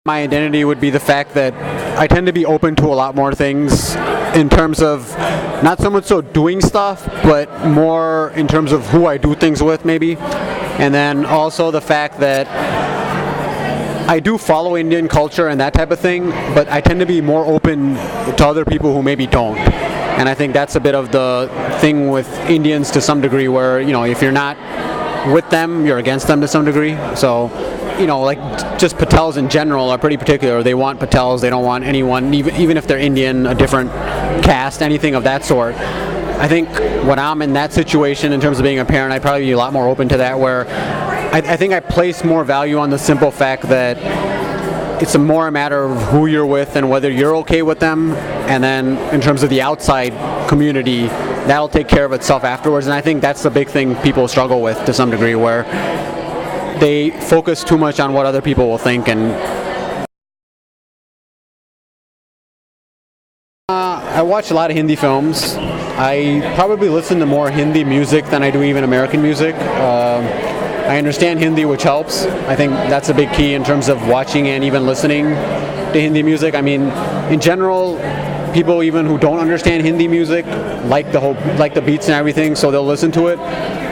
My identity would be the fact that I tend to be open to a lot more things in terms of not so much so doing stuff, but more in terms of who I do things with, maybe. And then also the fact that I do follow Indian culture and that type of thing, but I tend to be more open to other people who maybe don't. And I think that's a bit of the thing with Indians to some degree, where, if you're not with them, you're against them to some degree. So, like just Patels in general are pretty particular. They want Patels, they don't want anyone, even if they're Indian, a different caste, anything of that sort. I think when I'm in that situation in terms of being a parent, I'd probably be a lot more open to that, where I think I place more value on the simple fact that it's more a matter of who you're with and whether you're okay with them, and then in terms of the outside community, that'll take care of itself afterwards. And I think that's the big thing people struggle with to some degree, where they focus too much on what other people will think. And I watch a lot of Hindi films. I probably listen to more Hindi music than I do even American music. I understand Hindi, which helps. I think that's a big key in terms of watching and even listening to Hindi music. I mean, in general, people even who don't understand Hindi music like the beats and everything, so they'll listen to it.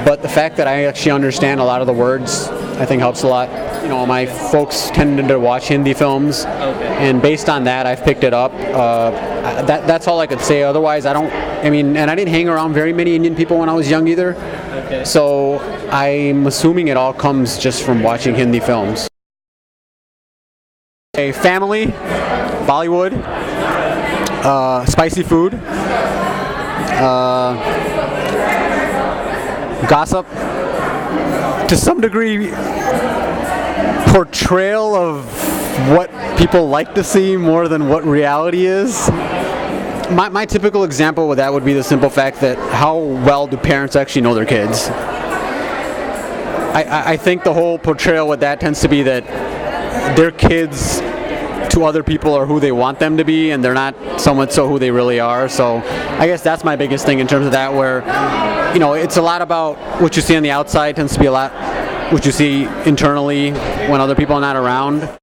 But the fact that I actually understand a lot of the words, I think helps a lot. My folks tended to watch Hindi films, and based on that, I've picked it up. That's all I could say. Otherwise, and I didn't hang around very many Indian people when I was young either. Okay. So I'm assuming it all comes just from watching Hindi films. A family, Bollywood, spicy food, gossip, to some degree, portrayal of what people like to see more than what reality is. My typical example with that would be the simple fact that how well do parents actually know their kids? I think the whole portrayal with that tends to be that their kids to other people are who they want them to be, and they're not so much so who they really are. So I guess that's my biggest thing in terms of that, where it's a lot about what you see on the outside tends to be a lot what you see internally when other people are not around.